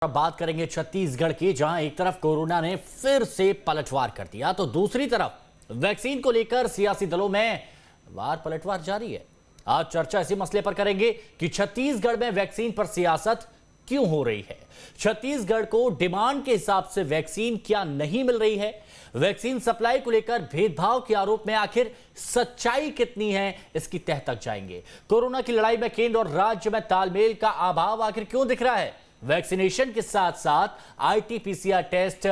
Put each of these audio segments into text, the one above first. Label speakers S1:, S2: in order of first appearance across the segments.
S1: अब बात करेंगे छत्तीसगढ़ की, जहां एक तरफ कोरोना ने फिर से पलटवार कर दिया तो दूसरी तरफ वैक्सीन को लेकर सियासी दलों में वार पलटवार जारी है। आज चर्चा इसी मसले पर करेंगे कि छत्तीसगढ़ में वैक्सीन पर सियासत क्यों हो रही है, छत्तीसगढ़ को डिमांड के हिसाब से वैक्सीन क्या नहीं मिल रही है, वैक्सीन सप्लाई को लेकर भेदभाव के आरोप में आखिर सच्चाई कितनी है, इसकी तह तक जाएंगे। कोरोना की लड़ाई में केंद्र और राज्य में तालमेल का अभाव आखिर क्यों दिख रहा है, वैक्सीनेशन के साथ साथ आरटी-पीसीआर टेस्ट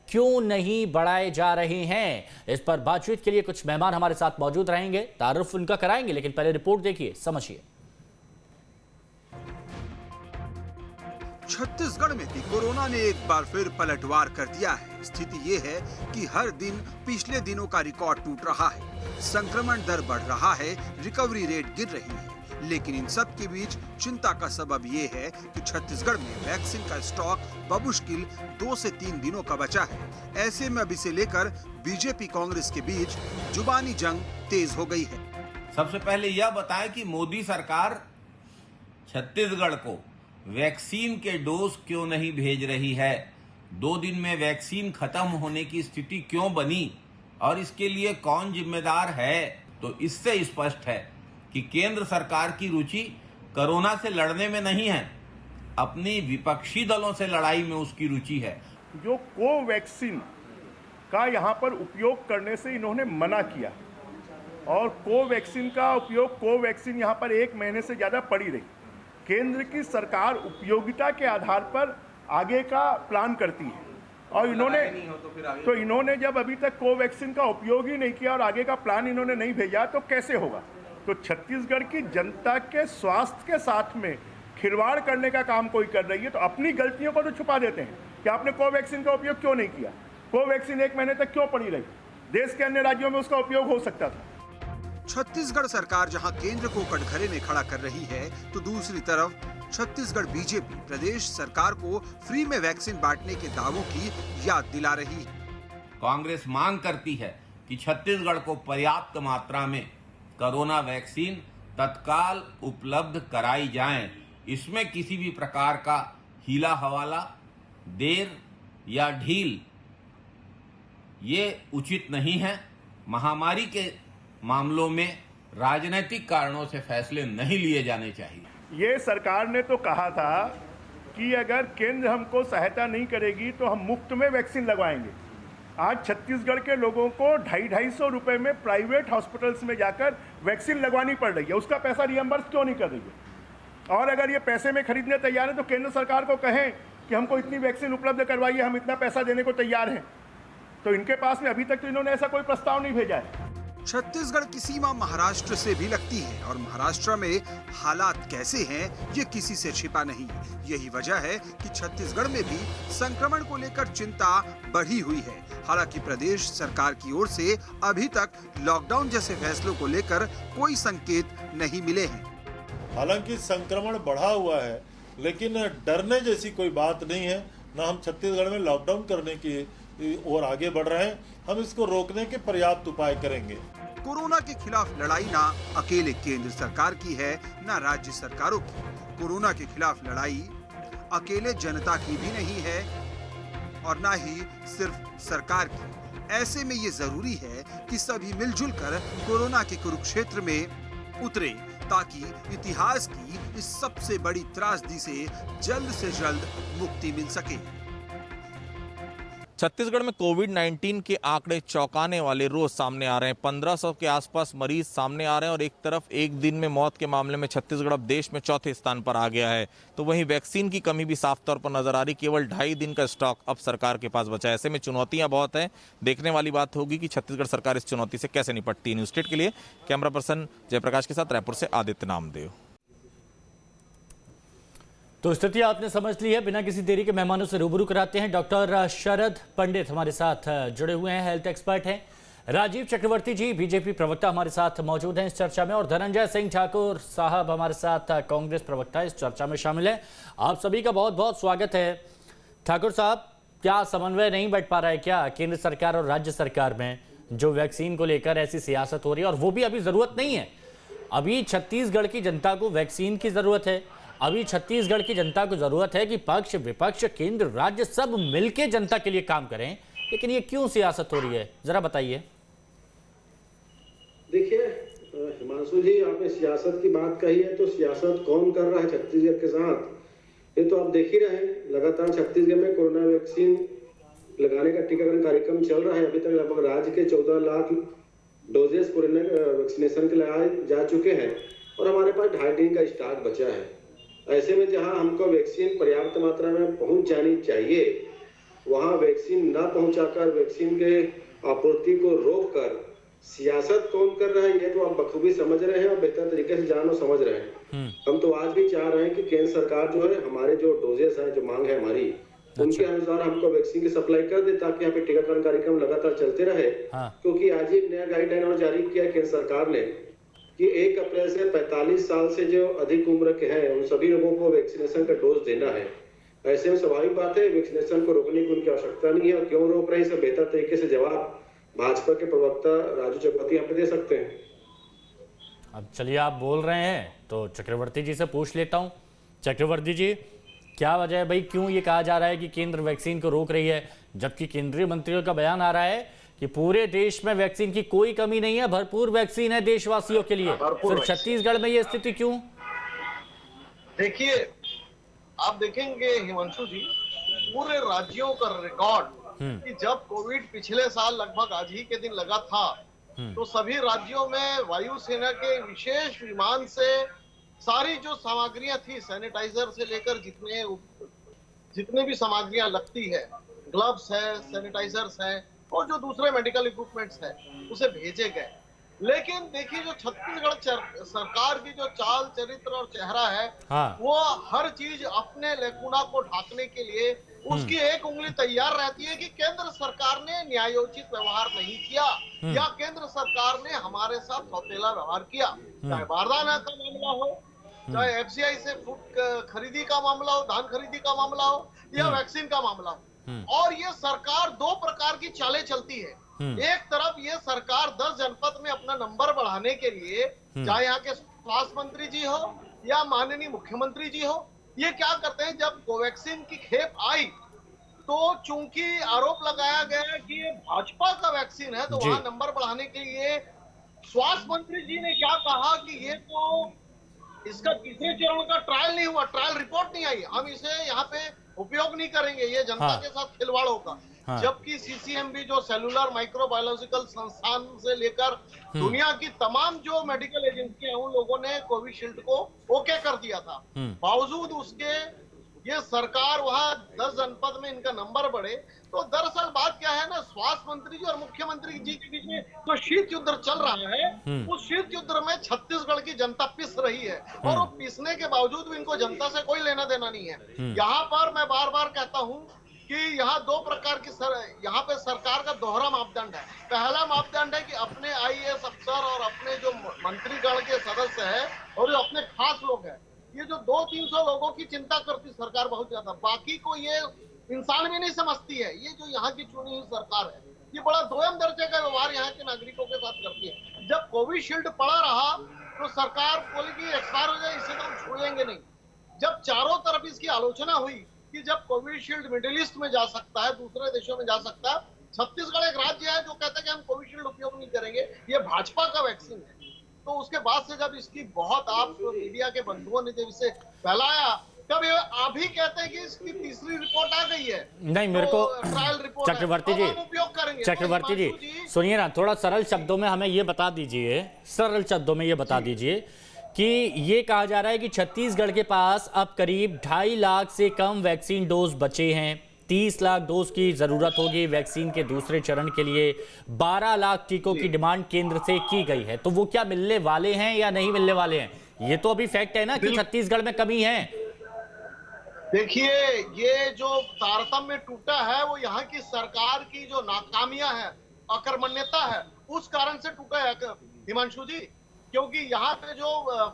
S1: क्यों नहीं बढ़ाए जा रहे हैं, इस पर बातचीत के लिए कुछ मेहमान हमारे साथ मौजूद रहेंगे, तारुफ उनका कराएंगे, लेकिन पहले रिपोर्ट देखिए, समझिए।
S2: छत्तीसगढ़ में भी कोरोना ने एक बार फिर पलटवार कर दिया है। स्थिति ये है कि हर दिन पिछले दिनों का रिकॉर्ड टूट रहा है, संक्रमण दर बढ़ रहा है, रिकवरी रेट गिर रही है। लेकिन इन सब के बीच चिंता का सबब ये है कि छत्तीसगढ़ में वैक्सीन का स्टॉक बमुश्किल 2 से 3 दिनों का बचा है। ऐसे में अब इसे लेकर बीजेपी कांग्रेस के बीच जुबानी जंग तेज हो गई है।
S3: सबसे पहले यह बताएं कि मोदी सरकार छत्तीसगढ़ को वैक्सीन के डोज क्यों नहीं भेज रही है, 2 दिन में वैक्सीन खत्म होने की स्थिति क्यों बनी और इसके लिए कौन जिम्मेदार है। तो इससे स्पष्ट है कि केंद्र सरकार की रुचि कोरोना से लड़ने में नहीं है, अपनी विपक्षी दलों से लड़ाई में उसकी रुचि है।
S4: जो कोवैक्सीन का यहाँ पर उपयोग करने से इन्होंने मना किया और कोवैक्सीन का उपयोग कोवैक्सीन यहाँ पर 1 महीने से ज़्यादा पड़ी रही। केंद्र की सरकार उपयोगिता के आधार पर आगे का प्लान करती है और इन्होंने जब अभी तक कोवैक्सीन का उपयोग ही नहीं किया और आगे का प्लान इन्होंने नहीं भेजा तो कैसे होगा। तो छत्तीसगढ़ की जनता के स्वास्थ्य के साथ में खिलवाड़ करने का काम कोई कर रही है, तो अपनी गलतियों को तो छुपा देते हैं कि आपने कोवैक्सीन का उपयोग क्यों नहीं किया, कोवैक्सीन 1 महीने तक क्यों पड़ी रही, देश के अन्य राज्यों में उसका उपयोग हो सकता था।
S2: छत्तीसगढ़ सरकार जहां केंद्र को कटघरे में खड़ा कर रही है, तो दूसरी तरफ छत्तीसगढ़ बीजेपी प्रदेश सरकार को फ्री में वैक्सीन बांटने के दावों की याद दिला रही है।
S3: कांग्रेस मांग करती है कि छत्तीसगढ़ को पर्याप्त मात्रा में कोरोना वैक्सीन तत्काल उपलब्ध कराई जाए। इसमें किसी भी प्रकार का हीला हवाला, देर या ढील ये उचित नहीं है। महामारी के मामलों में राजनीतिक कारणों से फैसले नहीं लिए जाने चाहिए।
S4: ये सरकार ने तो कहा था कि अगर केंद्र हमको सहायता नहीं करेगी तो हम मुफ्त में वैक्सीन लगवाएंगे। आज छत्तीसगढ़ के लोगों को 250-250 रुपए में प्राइवेट हॉस्पिटल्स में जाकर वैक्सीन लगवानी पड़ रही है, उसका पैसा रियम्बर्स क्यों नहीं कर रही है। और अगर ये पैसे में खरीदने तैयार है तो केंद्र सरकार को कहें कि हमको इतनी वैक्सीन उपलब्ध करवाइए, हम इतना पैसा देने को तैयार हैं। तो इनके पास में अभी तक तो इन्होंने ऐसा कोई प्रस्ताव नहीं भेजा है।
S2: छत्तीसगढ़ की सीमा महाराष्ट्र से भी लगती है और महाराष्ट्र में हालात कैसे हैं ये किसी से छिपा नहीं। यही वजह है कि छत्तीसगढ़ में भी संक्रमण को लेकर चिंता बढ़ी हुई है। हालांकि प्रदेश सरकार की ओर से अभी तक लॉकडाउन जैसे फैसलों को लेकर कोई संकेत नहीं मिले हैं।
S5: हालांकि संक्रमण बढ़ा हुआ है, लेकिन डरने जैसी कोई बात नहीं है। ना हम छत्तीसगढ़ में लॉकडाउन करने की और आगे बढ़ रहे हैं, हम इसको रोकने के पर्याप्त उपाय करेंगे।
S2: कोरोना के खिलाफ लड़ाई ना अकेले केंद्र सरकार की है, ना राज्य सरकारों की। कोरोना के खिलाफ लड़ाई अकेले जनता की भी नहीं है और ना ही सिर्फ सरकार की। ऐसे में ये जरूरी है कि सभी मिलजुल कर कोरोना के कुरुक्षेत्र में उतरे, ताकि इतिहास की इस सबसे बड़ी त्रासदी से जल्द मुक्ति मिल सके।
S6: छत्तीसगढ़ में कोविड-19 के आंकड़े चौंकाने वाले रोज सामने आ रहे हैं। 1500 के आसपास मरीज सामने आ रहे हैं और एक तरफ एक दिन में मौत के मामले में छत्तीसगढ़ अब देश में 4थे स्थान पर आ गया है। तो वहीं वैक्सीन की कमी भी साफ तौर पर नजर आ रही। केवल 2.5 दिन का स्टॉक अब सरकार के पास बचा है। ऐसे में चुनौतियां बहुत हैं। देखने वाली बात होगी कि छत्तीसगढ़ सरकार इस चुनौती से कैसे निपटती है। न्यूज स्टेट के लिए कैमरा पर्सन जयप्रकाश के साथ रायपुर से आदित्य नामदेव।
S1: तो स्थिति आपने समझ ली है, बिना किसी देरी के मेहमानों से रूबरू कराते हैं। डॉक्टर शरद पंडित हमारे साथ जुड़े हुए हैं, हेल्थ एक्सपर्ट हैं। राजीव चक्रवर्ती जी बीजेपी प्रवक्ता हमारे साथ मौजूद हैं इस चर्चा में, और धनंजय सिंह ठाकुर साहब हमारे साथ कांग्रेस प्रवक्ता इस चर्चा में शामिल हैं। आप सभी का बहुत बहुत स्वागत है। ठाकुर साहब, क्या समन्वय नहीं बैठ पा रहा है क्या केंद्र सरकार और राज्य सरकार में, जो वैक्सीन को लेकर ऐसी सियासत हो रही है, और वो भी अभी जरूरत नहीं है, अभी छत्तीसगढ़ की जनता को वैक्सीन की जरूरत है, अभी छत्तीसगढ़ की जनता को जरूरत है कि पक्ष विपक्ष केंद्र राज्य सब मिलके जनता के लिए काम करें, लेकिन ये क्यों सियासत हो रही है, जरा बताइए।
S7: देखिए हिमांशु जी, आपने सियासत की बात कही है, तो सियासत कौन कर रहा है छत्तीसगढ़ के साथ, ये तो आप देख ही रहे हैं। लगातार छत्तीसगढ़ में कोरोना वैक्सीन लगाने का टीकाकरण कार्यक्रम चल रहा है। अभी तक लगभग राज्य के 14 लाख डोजेस कोरोना वैक्सीनेशन के लगाए जा चुके हैं और हमारे पास 2.5 दिन का स्टॉक बचा है। ऐसे में जहां हमको वैक्सीन पर्याप्त मात्रा में पहुंच जानी चाहिए, वहां वैक्सीन न पहुंचाकर वैक्सीन के आपूर्ति को रोककर सियासत कौन कर रहा है, ये तो आप बखूबी समझ रहे हैं और बेहतर तरीके से जान और समझ रहे हैं। हम तो आज भी चाह रहे हैं कि केंद्र सरकार जो है हमारे जो डोजेस है, जो मांग है हमारी, उनके अनुसार हमको वैक्सीन की सप्लाई कर दे, ताकि यहाँ पे टीकाकरण कार्यक्रम लगातार चलते रहे। क्योंकि आज ही एक नया गाइडलाइन और जारी किया केंद्र सरकार ने कि 1 अप्रैल से 45 साल से जो अधिक उम्र के हैं उन सभी लोगों को वैक्सीनेशन का डोज देना है। ऐसे में स्वाभाविक बात है वैक्सीनेशन को रोकने की उनकी आवश्यकता नहीं है, और क्यों रोक रहे हैं इसका बेहतर तरीके से जवाब भाजपा के प्रवक्ता राजू चक्रवर्ती यहाँ पे दे सकते हैं।
S1: अब चलिए, आप बोल रहे हैं तो चक्रवर्ती जी से पूछ लेता हूं। चक्रवर्ती जी, क्या वजह है भाई, क्यों ये कहा जा रहा है कि केंद्र वैक्सीन को रोक रही है, जबकि केंद्रीय मंत्रियों का बयान आ रहा है कि पूरे देश में वैक्सीन की कोई कमी नहीं है, भरपूर वैक्सीन है देशवासियों के लिए, सिर्फ छत्तीसगढ़ में ये स्थिति क्यों?
S8: देखिए, आप देखेंगे हिमांशु जी, पूरे राज्यों का रिकॉर्ड कि जब कोविड पिछले साल लगभग आज ही के दिन लगा था, तो सभी राज्यों में वायुसेना के विशेष विमान से सारी जो सामग्रियां थी, सैनिटाइजर से लेकर जितने भी सामग्रियां लगती है, ग्लव्स है, सैनिटाइजर्स है और जो दूसरे मेडिकल इक्विपमेंट्स है, उसे भेजे गए। लेकिन देखिए, जो छत्तीसगढ़ सरकार की जो चाल चरित्र और चेहरा है, वो हर चीज अपने लेकुना को ढांकने के लिए उसकी एक उंगली तैयार रहती है कि केंद्र सरकार ने न्यायोचित व्यवहार नहीं किया या केंद्र सरकार ने हमारे साथ सौतेला व्यवहार किया। चाहे बारदाना का मामला हो, चाहे एफसीआई से फूड खरीदी का मामला हो, धान खरीदी का मामला हो या वैक्सीन का मामला हो। और ये सरकार 2 प्रकार की चालें चलती है। एक तरफ ये सरकार 10 जनपद में अपना नंबर बढ़ाने के लिए, चाहे यहाँ के स्वास्थ्य मंत्री जी हो या माननीय मुख्यमंत्री जी हो, ये क्या करते हैं, जब कोवैक्सीन की खेप आई तो चूंकि आरोप लगाया गया कि ये भाजपा का वैक्सीन है, तो वहां नंबर बढ़ाने के लिए स्वास्थ्य मंत्री जी ने क्या कहा कि ये तो इसका तीसरे चरण का ट्रायल नहीं हुआ, ट्रायल रिपोर्ट नहीं आई, हम इसे यहाँ पे उपयोग नहीं करेंगे, ये जनता के साथ खिलवाड़ होगा। जबकि सीसीएमबी जो सेलुलर माइक्रोबायोलॉजिकल संस्थान से लेकर दुनिया की तमाम जो मेडिकल एजेंसी है, उन लोगों ने कोविशील्ड को ओके कर दिया था। बावजूद उसके ये सरकार वहां 10 जनपद में इनका नंबर बढ़े, तो दरअसल बात क्या है ना, स्वास्थ्य मंत्री जी और मुख्यमंत्री जी के बीच में जो शीत युद्ध चल रहा है, उस शीत युद्ध में छत्तीसगढ़ की जनता पिस रही है और वो पिसने के बावजूद भी इनको जनता से कोई लेना देना नहीं है। यहाँ पर मैं बार बार कहता हूँ कि यहाँ 2 प्रकार की यहाँ पे सरकार का दोहरा मापदंड है। पहला मापदंड है कि अपने आईएएस अफसर और अपने जो मंत्रीगण के सदस्य है और जो अपने खास लोग हैं, ये जो 200-300 लोगों की चिंता करती सरकार बहुत ज्यादा, बाकी को ये इंसान भी नहीं समझती है। ये जो यहाँ की चुनी हुई सरकार है, ये बड़ा दोयम दर्जे का व्यवहार यहाँ के नागरिकों के साथ करती है। जब कोविशील्ड पड़ा रहा तो सरकार बोली कि एक्सपायर हो जाए, इसे तो हम छोड़ेंगे नहीं। जब चारों तरफ इसकी आलोचना हुई कि जब कोविशील्ड मिडिल ईस्ट में जा सकता है, दूसरे देशों में जा सकता है, छत्तीसगढ़ एक राज्य है जो कहता है कि हम कोविशील्ड उपयोग नहीं करेंगे, ये भाजपा का वैक्सीन है, तो उसके बाद से जब इसकी बहुत आप मीडिया के बंधुओं ने जब इसे फैलाया, तब आप ही कहते हैं कि इसकी तीसरी रिपोर्ट आ गई है।
S1: नहीं, मेरे को
S8: ट्रायल रिपोर्ट
S1: चक्रवर्ती जी,
S8: उपयोग करेंगे।
S1: चक्रवर्ती जी सुनिए ना, थोड़ा सरल शब्दों में हमें ये बता दीजिए, सरल शब्दों में ये बता दीजिए कि ये कहा जा रहा है कि छत्तीसगढ़ के पास अब करीब 2.5 लाख से कम वैक्सीन डोज बचे हैं, 30 लाख डोज की जरूरत होगी वैक्सीन के दूसरे चरण के लिए, 12 लाख टीकों की डिमांड केंद्र से की गई है, तो वो क्या मिलने वाले हैं या नहीं मिलने वाले हैं? ये तो अभी फैक्ट है ना कि छत्तीसगढ़ में कमी है।
S8: देखिए, ये जो तारतम्य टूटा है वो यहाँ की सरकार की जो नाकामियां है, अकर्मण्यता है, उस कारण से टूटा है हिमांशु जी। क्योंकि यहाँ पे जो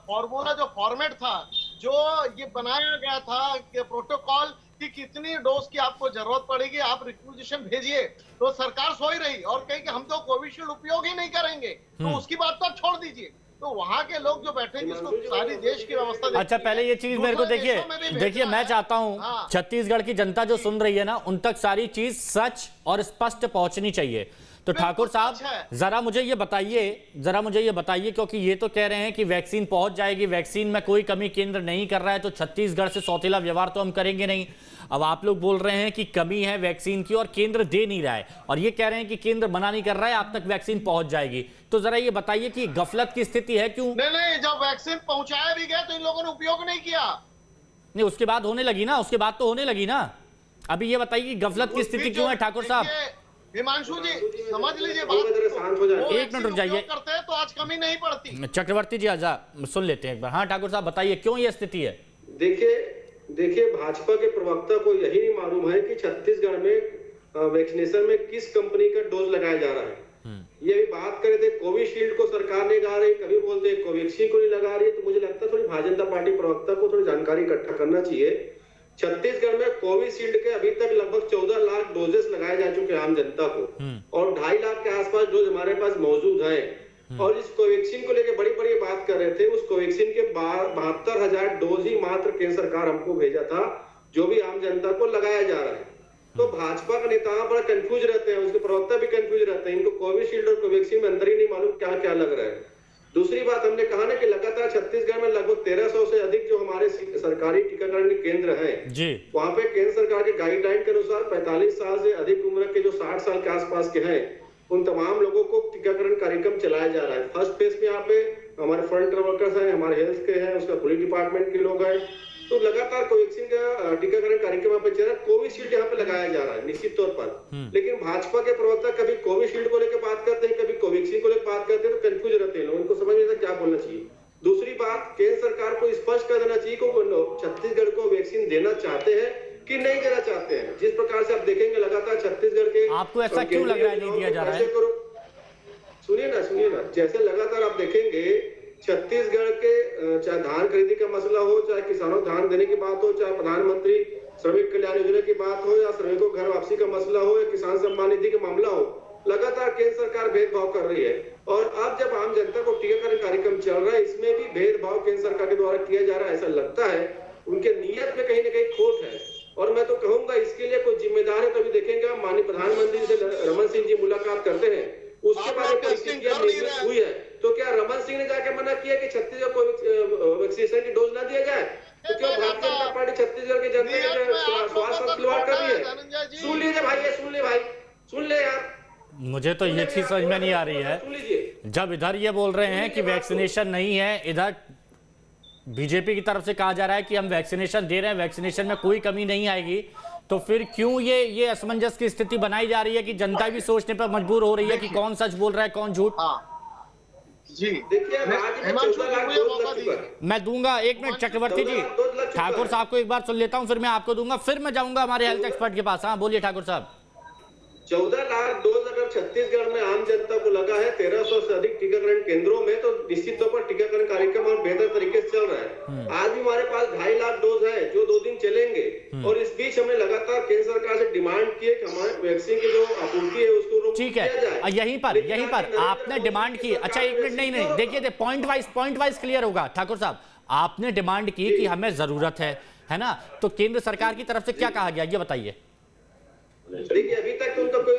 S8: फॉर्मूला, जो फॉर्मेट था, जो ये बनाया गया था कि प्रोटोकॉल कि कितनी डोज की आपको जरूरत पड़ेगी, आप रिक्विजिशन भेजिए, तो सरकार सोई रही और कही कि हम तो कोविशील्ड उपयोग ही नहीं करेंगे, तो उसकी बात तो आप छोड़ दीजिए। तो वहां के लोग जो बैठे जिसको सारी देश की व्यवस्था देखनी
S1: अच्छा, पहले ये चीज मेरे को
S8: दूसरे देशों में भी
S1: देखिए
S8: भेजना
S1: मैं
S8: है।
S1: चाहता हूं
S8: हाँ।
S1: छत्तीसगढ़ की जनता जो सुन रही है ना, उन तक सारी चीज सच और स्पष्ट पहुंचनी चाहिए। तो
S8: बिल्कुल
S1: ठाकुर
S8: सच
S1: साहब
S8: है।
S1: जरा मुझे ये बताइए क्योंकि ये तो कह रहे हैं कि वैक्सीन पहुंच जाएगी, वैक्सीन में कोई कमी केंद्र नहीं कर रहा है, तो छत्तीसगढ़ से सौतेला व्यवहार तो हम करेंगे नहीं। अब आप लोग बोल रहे हैं कि कमी है वैक्सीन की और केंद्र दे नहीं रहा है, और ये कह रहे हैं कि केंद्र मना नहीं कर रहा है, आप तक वैक्सीन पहुंच जाएगी। तो जरा ये बताइए कि गफलत की स्थिति है क्यों?
S8: नहीं, जब वैक्सीन पहुंचाया भी गया तो इन लोगों ने उपयोग नहीं किया।
S1: नहीं, उसके बाद होने लगी ना, उसके बाद तो होने लगी ना। अभी ये बताइए कि गफलत की स्थिति क्यों है ठाकुर साहब?
S8: हिमांशु जी समझ लीजिए
S7: शांत हो जाए।
S1: एक मिनट रुक जाइए।
S8: करते हैं तो आज कमी नहीं पड़ती।
S1: चक्रवर्ती जी आजा सुन लेते हैं एक बार। हाँ ठाकुर साहब बताइए क्यों ये स्थिति है?
S7: देखिए भाजपा के प्रवक्ता को यही नहीं मालूम है कि छत्तीसगढ़ में वैक्सीनेशन में किस कंपनी का डोज लगाया जा रहा है। ये अभी बात करे थे कोविशील्ड को सरकार नहीं लगा रही, कभी बोलते कोवैक्सीन को नहीं लगा रही। तो मुझे लगता है थोड़ी भारतीय जनता पार्टी प्रवक्ता को थोड़ी जानकारी इकट्ठा करना चाहिए। छत्तीसगढ़ में कोविशील्ड के अभी तक लगभग 14 लाख डोजेस लगाए जा चुके हैं आम जनता को, और 2.5 लाख के आसपास डोज हमारे पास मौजूद है। और इस कोवैक्सीन को लेकर बड़ी बड़ी बात कर रहे थे, उस कोवैक्सीन के 72,000 डोज ही मात्र केंद्र सरकार हमको भेजा था, जो भी आम जनता को लगाया जा रहा है। तो भाजपा का नेता बड़ा कंफ्यूज रहते हैं, उसके प्रवक्ता भी कंफ्यूज रहते हैं, इनको कोविशील्ड और कोवैक्सीन में अंदर ही नहीं मालूम क्या क्या लग रहा है। दूसरी बात हमने कहा ना कि लगातार छत्तीसगढ़ में लगभग 1300 से अधिक जो हमारे सरकारी टीकाकरण के केंद्र हैं जी, वहां पे केंद्र सरकार के गाइडलाइन के अनुसार 45 साल से अधिक उम्र के जो 60 साल के आसपास के हैं, उन तमाम लोगों को टीकाकरण कार्यक्रम चलाया जा रहा है। फर्स्ट फेज में यहाँ पे हमारे फ्रंट वर्कर्स हैं, हमारे हेल्थ के हैं, उसका पुलिस डिपार्टमेंट के लोग हैं। तो लगातार कोवैक्सीन का टीकाकरण कार्यक्रम यहाँ पे चल रहा है। कोविशील्ड यहाँ पे लगाया जा रहा है निश्चित तौर पर, लेकिन भाजपा के प्रवक्ता कभी कोविशील्ड को लेकर बात करते हैं, कभी कोवैक्सीन को लेकर बात करते हैं, तो कंफ्यूज रहते हैं लोग, उनको समझ नहीं आता क्या बोलना चाहिए। दूसरी बात, केंद्र सरकार को स्पष्ट कर देना चाहिए कि छत्तीसगढ़ को वैक्सीन देना चाहते हैं कि नहीं देना चाहते हैं। जिस प्रकार से आप देखेंगे लगातार छत्तीसगढ़ के,
S1: आपको ऐसा क्यों लग रहा है नहीं दिया जा रहा है?
S7: सुनिए ना, जैसे लगातार आप देखेंगे छत्तीसगढ़ के चाहे धान खरीदी का मसला हो, चाहे किसानों धान देने की बात हो, चाहे प्रधानमंत्री श्रमिक कल्याण योजना की बात हो, या श्रमिकों घर वापसी का मसला हो, या किसान सम्मान निधि का मामला हो, लगातार केंद्र सरकार भेदभाव कर रही है। और अब जब आम जनता को टीकाकरण कार्यक्रम चल रहा है, इसमें भी भेदभाव केंद्र सरकार के द्वारा किया जा रहा है। ऐसा लगता है उनके नियत में कहीं ना कहीं खोट है, और मैं तो कहूंगा इसके लिए कोई जिम्मेदार है तो अभी देखेंगे माननीय प्रधानमंत्री से रमन सिंह जी मुलाकात करते हैं, उसके बाद हुई है तो क्या रमन सिंह ने जाके मना किया कि छत्तीसगढ़ को वैक्सीनेशन की डोज ना दिया जाए? तो क्यों भारतीय जनता पार्टी छत्तीसगढ़ के जनता के स्वास्थ्य से खिलवाड़ कर रही है? सुन लीजिए भाई, सुन ले यार।
S1: मुझे तो ये चीज समझ में नहीं आ रही है, जब इधर ये बोल रहे हैं कि वैक्सीनेशन नहीं है, इधर बीजेपी की तरफ से कहा जा रहा है कि हम वैक्सीनेशन दे रहे हैं, वैक्सीनेशन में कोई कमी नहीं आएगी, तो फिर क्यों ये असमंजस की स्थिति बनाई जा रही है कि जनता भी सोचने पर मजबूर हो रही है कि कौन सच बोल रहा है कौन झूठ?
S7: जी देखिए,
S1: मैं दूंगा, एक मिनट चक्रवर्ती जी, ठाकुर साहब को एक बार सुन लेता हूं, फिर मैं आपको दूंगा, फिर मैं जाऊंगा हमारे हेल्थ एक्सपर्ट के पास। हाँ बोलिए ठाकुर साहब।
S7: 14 लाख डोज अगर छत्तीसगढ़ में आम जनता को लगा है 1300 से अधिक टीकाकरण केंद्रों में, तो निश्चित तौर पर टीकाकरण कार्यक्रम और बेहतर तरीके से चल रहा है। आज भी हमारे पास 2.5 लाख डोज है जो 2 दिन चलेंगे, और इस बीच हमने लगातार केंद्र सरकार से डिमांड की है कि हमारे वैक्सीन की जो आपूर्ति है उसको रोक
S1: ठीक है, यहीं पर आपने डिमांड की। अच्छा एक मिनट, नहीं देखिए पॉइंट वाइज क्लियर होगा ठाकुर साहब। आपने डिमांड की कि हमें जरूरत है ना, तो केंद्र सरकार की तरफ से क्या कहा गया ये बताइए।
S7: देखिए अभी तक तो उनका कोई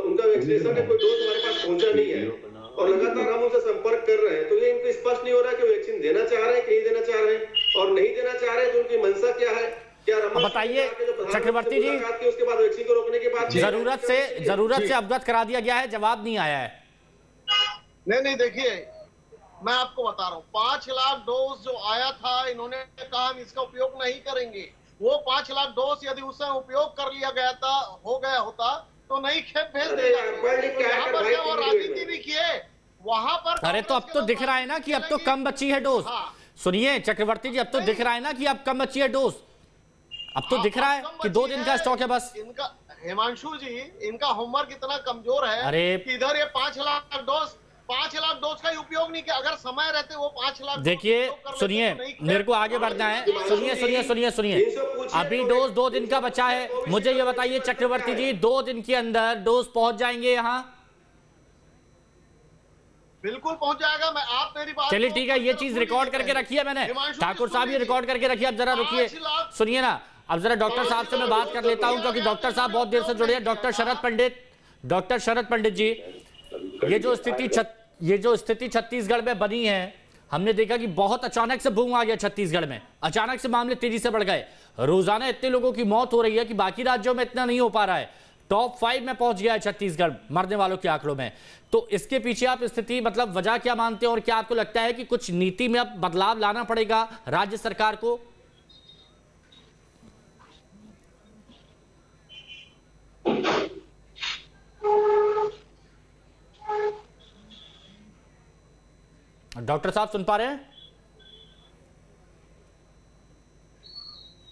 S7: उनका वैक्सीनेशन का कोई डोज हमारे पास पहुंचा नहीं है, और लगातार हम उनसे संपर्क कर रहे हैं, तो ये इनको स्पष्ट नहीं हो रहा है कि वैक्सीन देना चाह रहे हैं कि नहीं देना चाह रहे हैं, और नहीं देना चाह रहे हैं तो उनकी मंशा क्या है। क्या
S1: बताइए चक्रवर्ती जी,
S7: उसके बाद वैक्सीन को रोकने के बाद
S1: जरूरत से अवगत करा दिया गया है, जवाब नहीं आया है।
S8: नहीं देखिए मैं आपको बता रहा हूँ, 5 लाख डोज जो आया था, इन्होंने कहा हम इसका उपयोग नहीं करेंगे। वो 5 लाख डोज यदि उस समय उपयोग कर लिया गया होता तो नहीं खेप भेज देगा। यहाँ पर क्या और राजनीति भी किए वहां पर।
S1: अरे तो अब तो दिख रहा है ना कि अब तो कम बची है डोज। सुनिए चक्रवर्ती जी, अब तो दिख रहा है ना कि अब कम बची है डोज, अब तो दिख रहा है कि 2 दिन का स्टॉक है बस।
S8: इनका हिमांशु जी, इनका होमवर्क इतना कमजोर है कि इधर ये 5 लाख डोज का ही उपयोग नहीं किया। अगर समय रहते वो 5 लाख।
S1: देखिए सुनिए, मेरे को आगे बढ़ना है। सुनिए, अभी डोज 2 दिन का बचा है। मुझे ये बताइए चक्रवर्ती जी, 2 दिन के अंदर डोज पहुंच जाएंगे यहाँ?
S8: बिल्कुल पहुंच जाएगा। मैं आप मेरी बात
S1: चलिए
S8: को
S1: ठीक है, ये
S8: सुनिए
S1: चीज रिकॉर्ड करके रखी है मैंने।
S8: हिमांशु जी,
S1: ठाकुर साहब ये
S8: सुनिए।
S1: रिकॉर्ड करके रखिए। अब जरा रुकिए,
S8: 5 लाख
S1: सुनिए ना। अब जरा डॉक्टर साहब से मैं बात कर लेता हूं, क्योंकि डॉक्टर साहब बहुत देर से जुड़े हैं। डॉक्टर शरद पंडित जी, ये जो स्थिति छत्तीसगढ़ में बनी है, हमने देखा कि बहुत अचानक से बूम आ गया छत्तीसगढ़ में, अचानक से मामले तेजी से बढ़ गए। रोजाना इतने लोगों की मौत हो रही है कि बाकी राज्यों में इतना नहीं हो पा रहा है। टॉप 5 में पहुंच गया है छत्तीसगढ़ मरने वालों के आंकड़ों में। तो इसके पीछे आप स्थिति मतलब वजह क्या मानते हैं, और क्या आपको लगता है कि कुछ नीति में अब बदलाव लाना पड़ेगा राज्य सरकार को? डॉक्टर साहब सुन पा रहे हैं?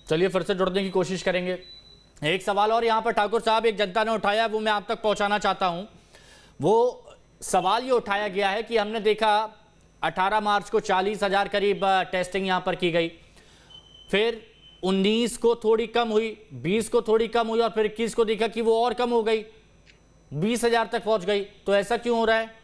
S1: चलिए फिर से जुड़ने की कोशिश करेंगे। एक सवाल और यहां पर ठाकुर साहब एक जनता ने उठाया, वो मैं आप तक पहुंचाना चाहता हूं। वो सवाल ये उठाया गया है कि हमने देखा 18 मार्च को 40,000 करीब टेस्टिंग यहां पर की गई, फिर 19 को थोड़ी कम हुई, 20 को थोड़ी कम हुई, और फिर 21 को देखा कि वो और कम हो गई, 20,000 तक पहुंच गई। तो ऐसा क्यों हो रहा है?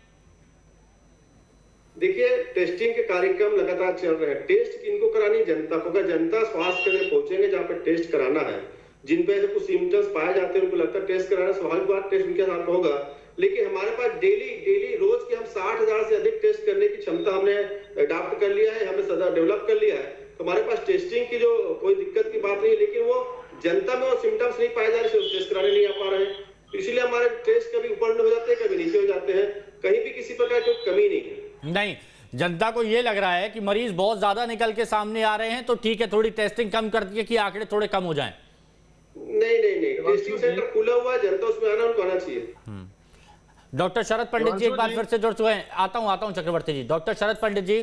S7: देखिए, टेस्टिंग के कार्यक्रम लगातार चल रहे हैं। टेस्ट किनको करानी? जनता को। अगर जनता स्वास्थ्य केंद्र पहुंचेंगे जहाँ पे टेस्ट कराना है, जिन पे ऐसे कुछ सिम्टम्स पाए जाते हैं, उनको लगता है टेस्ट कराना, स्वाभाविक बात टेस्ट उनके साथ होगा। लेकिन हमारे पास डेली रोज के हम 60,000 से अधिक टेस्ट करने की क्षमता हमने अडॉप्ट कर लिया है, हमें सदा डेवलप कर लिया है। तो हमारे पास टेस्टिंग की जो कोई दिक्कत की बात नहीं है, लेकिन वो जनता में वो सिम्टम्स नहीं पाए जा रहे, टेस्ट कराने नहीं आ पा रहे हैं। तो इसलिए हमारे टेस्ट कभी ऊपर हो जाते हैं, कभी नीचे हो जाते हैं। कहीं भी किसी प्रकार की कमी नहीं है।
S1: नहीं, जनता को यह लग रहा है कि मरीज बहुत ज्यादा निकल के सामने आ रहे हैं, तो ठीक है थोड़ी टेस्टिंग कम कर दिए कि आंकड़े थोड़े कम हो जाएं।
S7: नहीं, टेस्टिंग सेंटर खुला हुआ है, जनता उसमें आना उनको आना चाहिए।
S1: डॉक्टर शरद पंडित जी एक बार फिर से जुड़ चुके हैं। आता हूं चक्रवर्ती जी। डॉक्टर शरद पंडित जी,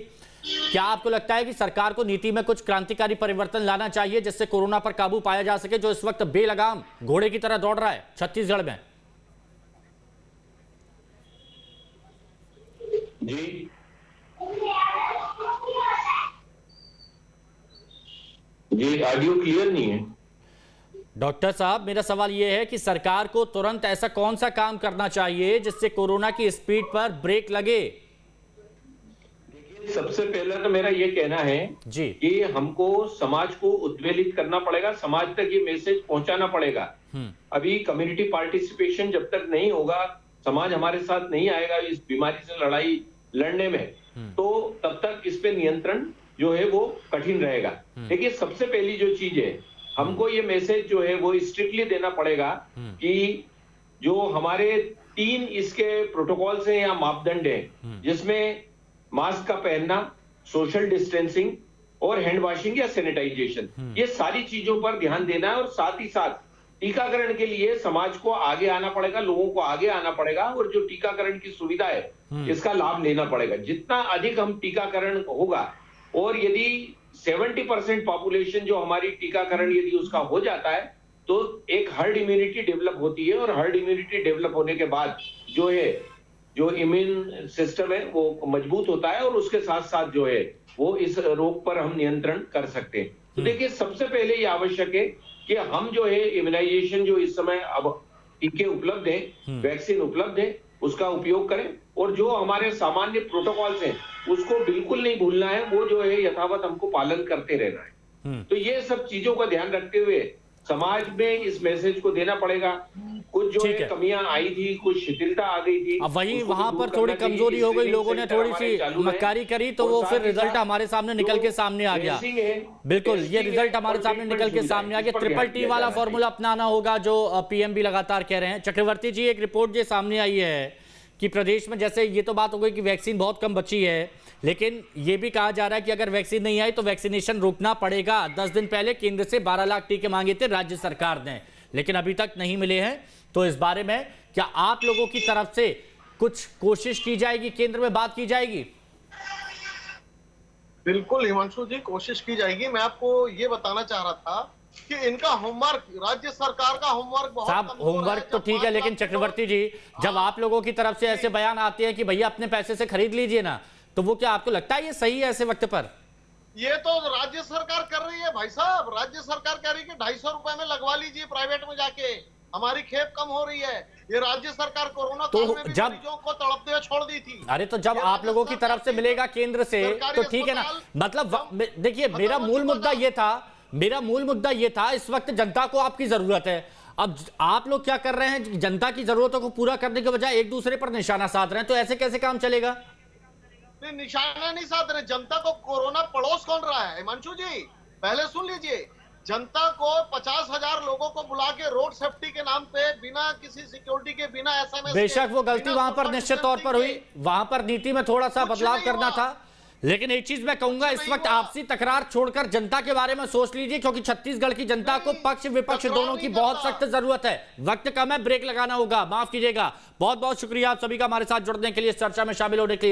S1: क्या आपको लगता है कि सरकार को नीति में कुछ क्रांतिकारी परिवर्तन लाना चाहिए जिससे कोरोना पर काबू पाया जा सके, जो इस वक्त बेलगाम घोड़े की तरह दौड़ रहा है छत्तीसगढ़ में?
S9: जी, ऑडियो क्लियर नहीं है।
S1: डॉक्टर साहब, मेरा सवाल यह है कि सरकार को तुरंत ऐसा कौन सा काम करना चाहिए जिससे कोरोना की स्पीड पर ब्रेक लगे?
S9: देखिए, सबसे पहले तो मेरा ये कहना है
S1: जी
S9: कि हमको समाज को उद्वेलित करना पड़ेगा, समाज तक ये मैसेज पहुंचाना पड़ेगा। अभी कम्युनिटी पार्टिसिपेशन जब तक नहीं होगा, समाज हमारे साथ नहीं आएगा इस बीमारी से लड़ाई लड़ने में, तो तब तक इस पे नियंत्रण जो है वो कठिन रहेगा। देखिए, सबसे पहली जो चीज है, हमको ये मैसेज जो है वो स्ट्रिक्टली देना पड़ेगा कि जो हमारे 3 इसके प्रोटोकॉल्स हैं या मापदंड हैं, जिसमें मास्क का पहनना, सोशल डिस्टेंसिंग और हैंड वॉशिंग या सैनिटाइजेशन, ये सारी चीजों पर ध्यान देना है। और साथ ही साथ टीकाकरण के लिए समाज को आगे आना पड़ेगा, लोगों को आगे आना पड़ेगा, और जो टीकाकरण की सुविधा है इसका लाभ लेना पड़ेगा। जितना अधिक हम टीकाकरण होगा, और यदि 70% पॉपुलेशन जो हमारी टीकाकरण यदि उसका हो जाता है, तो एक हर्ड इम्यूनिटी डेवलप होती है, और हर्ड इम्यूनिटी डेवलप होने के बाद जो है जो इम्यून सिस्टम है वो मजबूत होता है, और उसके साथ साथ जो है वो इस रोग पर हम नियंत्रण कर सकते हैं। तो देखिए, सबसे पहले ये आवश्यक है कि हम जो है इम्यूनाइजेशन जो इस समय अब टीके उपलब्ध हैं, वैक्सीन उपलब्ध है, उसका उपयोग करें, और जो हमारे सामान्य प्रोटोकॉल्स हैं उसको बिल्कुल नहीं भूलना है, वो जो है यथावत हमको पालन करते रहना है। तो ये सब चीजों का ध्यान रखते हुए समाज में इस मैसेज को देना पड़ेगा। कुछ जो है कमियां आई थी, कुछ शिथिलता आ गई थी,
S1: अब वही वहां पर थोड़ी कमजोरी हो गई, लोगों ने थोड़ी सी मक्कारी करी, तो वो फिर रिजल्ट हमारे सामने निकल के सामने आ गया। बिल्कुल, ये रिजल्ट हमारे सामने निकल के सामने आ गया। ट्रिपल टी वाला फॉर्मूला अपनाना होगा, जो पीएम भी लगातार कह रहे हैं। चक्रवर्ती जी, एक रिपोर्ट जो सामने आई है कि प्रदेश में, जैसे ये तो बात हो गई कि वैक्सीन बहुत कम बची है, लेकिन ये भी कहा जा रहा है कि अगर वैक्सीन नहीं आई तो वैक्सीनेशन रोकना पड़ेगा। 10 दिन पहले केंद्र से 12 लाख टीके मांगे थे राज्य सरकार ने, लेकिन अभी तक नहीं मिले हैं। तो इस बारे में क्या आप लोगों की तरफ से कुछ कोशिश की जाएगी, केंद्र में बात की जाएगी?
S8: बिल्कुल हिमांशु जी, कोशिश की जाएगी। मैं आपको ये बताना चाह रहा था कि इनका होमवर्क, राज्य सरकार का होमवर्क बहुत
S1: साहब, होमवर्क तो ठीक है, लेकिन चक्रवर्ती जी, जब आप लोगों की तरफ से ऐसे बयान आते हैं कि भैया अपने पैसे से खरीद लीजिए ना, तो वो क्या आपको लगता है ये सही है ऐसे वक्त पर?
S8: ये तो राज्य सरकार कर रही है भाई साहब। राज्य सरकार कह रही है कि 250 रुपए में लगवा लीजिए प्राइवेट में जाके, हमारी खेप कम हो रही है। ये राज्य सरकार कोरोना
S1: तो
S8: काल में भी
S1: जब-
S8: मरीजों को तड़पते हुए छोड़ दी थी।
S1: अरे तो जब
S8: ये
S1: आप
S8: राज्य
S1: लोगों की
S8: सरकार
S1: तरफ से
S8: के
S1: मिलेगा केंद्र से
S8: सरकारी
S1: तो ठीक है ना,
S8: अस्पताल
S1: मतलब देखिए
S8: खत्म
S1: मेरा
S8: हो
S1: मूल
S8: चुका
S1: मुद्दा
S8: था।
S1: ये था, मेरा मूल मुद्दा ये था, इस वक्त जनता को आपकी जरूरत है। अब आप लोग क्या कर रहे हैं, जनता की जरूरतों को पूरा करने के बजाय एक दूसरे पर निशाना साध रहे हैं, तो ऐसे कैसे काम चलेगा?
S8: नहीं, निशाना नहीं साध रहे, जनता को कोरोना पड़ोस कौन रहा है हिमांशु जी? पहले सुन लीजिए, जनता को 50,000 लोगों को बुला के रोड सेफ्टी के नाम पे बिना किसी सिक्योरिटी के, बिना SMS
S1: बेशक वो गलती वहां पर निश्चित तौर पर हुई, वहां पर नीति में थोड़ा सा
S8: कुछ
S1: बदलाव
S8: नहीं
S1: करना
S8: हुआ।
S1: था, लेकिन एक चीज मैं कहूंगा, इस
S8: नहीं
S1: वक्त
S8: हुआ।
S1: आपसी तकरार छोड़कर जनता के बारे में सोच लीजिए, क्योंकि छत्तीसगढ़ की जनता को
S8: नहीं,
S1: पक्ष विपक्ष
S8: तकरार
S1: दोनों की
S8: नहीं
S1: बहुत
S8: करता।
S1: सख्त जरूरत है। वक्त कम है, ब्रेक लगाना होगा, माफ कीजिएगा। बहुत बहुत शुक्रिया आप सभी का हमारे साथ जुड़ने के लिए, इस चर्चा में शामिल होने के लिए।